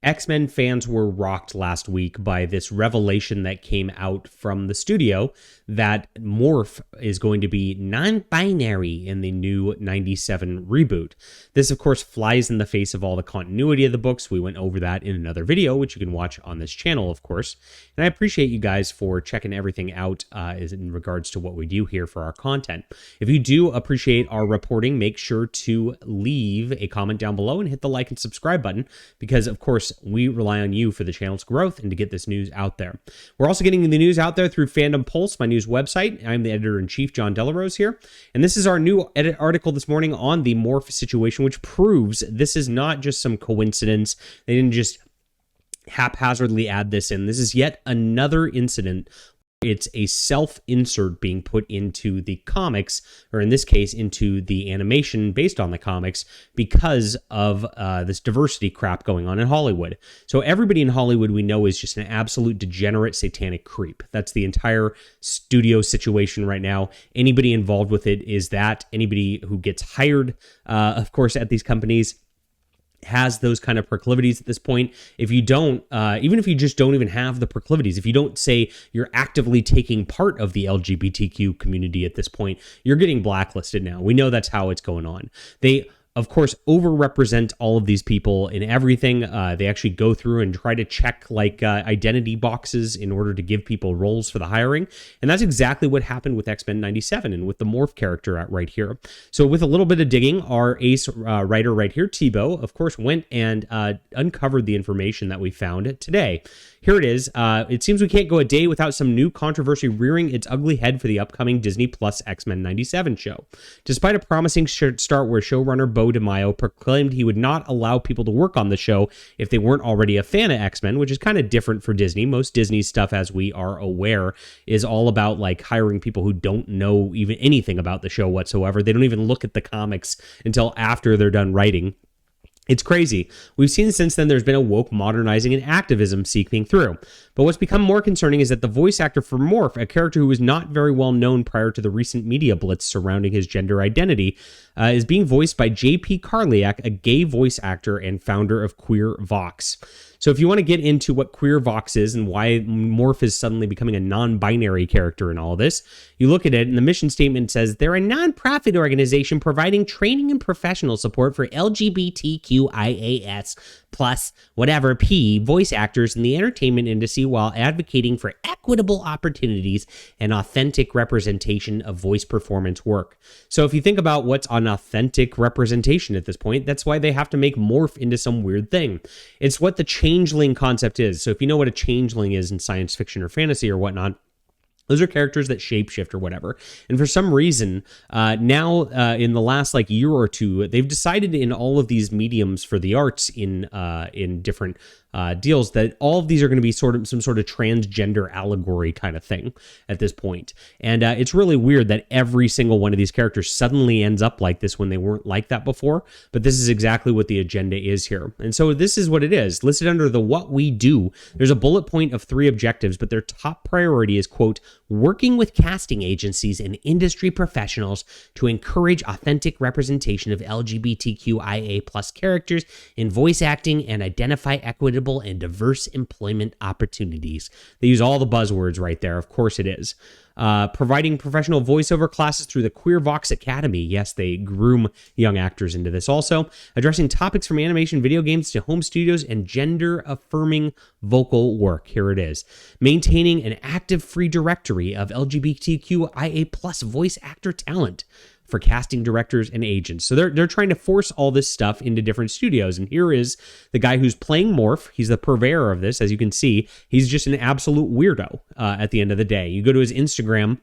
X-Men fans were rocked last week by this revelation that came out from the studio that Morph is going to be non-binary in the new 97 reboot. This, of course, flies in the face of all the continuity of the books. We went over that in another video, which you can watch on this channel, of course. And I appreciate you guys for checking everything out in regards to what we do here for our content. If you do appreciate our reporting, make sure to leave a comment down below and hit the like and subscribe button because, of course, we rely on you for the channel's growth and to get this news out there. We're also getting the news out there through Fandom Pulse, my news website. I'm the editor-in-chief, John Delarose here, and this is our new edit article this morning on the Morph situation, which proves this is not just some coincidence. They didn't just haphazardly add this in. This is yet another incident. It's a self-insert being put into the comics, or in this case, into the animation based on the comics because of this diversity crap going on in Hollywood. So everybody in Hollywood we know is just an absolute degenerate satanic creep. That's the entire studio situation right now. Anybody involved with it is that. Anybody who gets hired, of course, at these companies has those kind of proclivities at this point. If you don't, even if you just don't even have the proclivities, if you don't say you're actively taking part of the LGBTQ community at this point, you're getting blacklisted now. We know that's how it's going on. They, of course, overrepresent all of these people in everything. They actually go through and try to check like identity boxes in order to give people roles for the hiring. And that's exactly what happened with X-Men 97 and with the Morph character right here. So with a little bit of digging, our ace writer right here, Tebow, of course, went and uncovered the information that we found today. Here it is. It seems we can't go a day without some new controversy rearing its ugly head for the upcoming Disney Plus X-Men 97 show. Despite a promising start where showrunner Bo DeMaio proclaimed he would not allow people to work on the show if they weren't already a fan of X-Men, which is kind of different for Disney. Most Disney stuff, as we are aware, is all about like hiring people who don't know even anything about the show whatsoever. They don't even look at the comics until after they're done writing. It's crazy. We've seen since then there's been a woke modernizing and activism seeping through. But what's become more concerning is that the voice actor for Morph, a character who was not very well known prior to the recent media blitz surrounding his gender identity, is being voiced by J.P. Karliak, a gay voice actor and founder of Queer Vox. So if you want to get into what Queer Vox is and why Morph is suddenly becoming a non-binary character in all this, you look at it and the mission statement says they're a non-profit organization providing training and professional support for LGBTQIAS plus whatever P voice actors in the entertainment industry while advocating for equitable opportunities and authentic representation of voice performance work. So if you think about what's an authentic representation at this point, that's why they have to make Morph into some weird thing. It's what the changeling concept is. So if you know what a changeling is in science fiction or fantasy or whatnot, those are characters that shapeshift or whatever. And for some reason, now in the last like year or two, they've decided in all of these mediums for the arts in different deals that all of these are going to be some sort of transgender allegory kind of thing at this point. And it's really weird that every single one of these characters suddenly ends up like this when they weren't like that before. But this is exactly what the agenda is here. And so this is what it is. Listed under the what we do, there's a bullet point of 3 objectives, but their top priority is, quote, working with casting agencies and industry professionals to encourage authentic representation of LGBTQIA plus characters in voice acting and identify equitable and diverse employment opportunities. They use all the buzzwords right there. Of course it is. Providing professional voiceover classes through the Queer Vox Academy. Yes, they groom young actors into this also. Addressing topics from animation, video games to home studios and gender-affirming vocal work. Here it is. Maintaining an active free directory of LGBTQIA plus voice actor talent for casting directors and agents. So they're trying to force all this stuff into different studios. And here is the guy who's playing Morph. He's the purveyor of this, as you can see. He's just an absolute weirdo at the end of the day. You go to his Instagram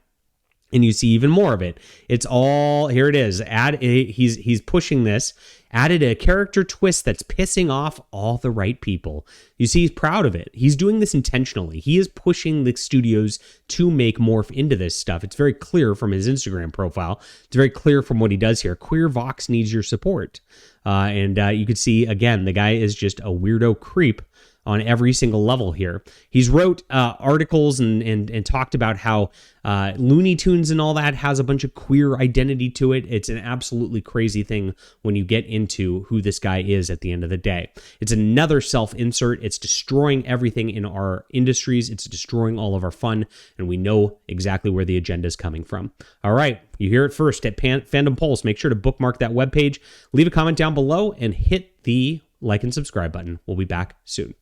and you see even more of it. It's all, here it is. He's pushing this. Added a character twist that's pissing off all the right people. You see, he's proud of it. He's doing this intentionally. He is pushing the studios to make Morph into this stuff. It's very clear from his Instagram profile. It's very clear from what he does here. Queer Vox needs your support. And you can see, again, the guy is just a weirdo creep on every single level here. He's wrote articles and talked about how Looney Tunes and all that has a bunch of queer identity to it. It's an absolutely crazy thing when you get into who this guy is at the end of the day. It's another self-insert. It's destroying everything in our industries. It's destroying all of our fun, and we know exactly where the agenda is coming from. All right, you hear it first at Fandom Pulse. Make sure to bookmark that webpage, leave a comment down below, and hit the like and subscribe button. We'll be back soon.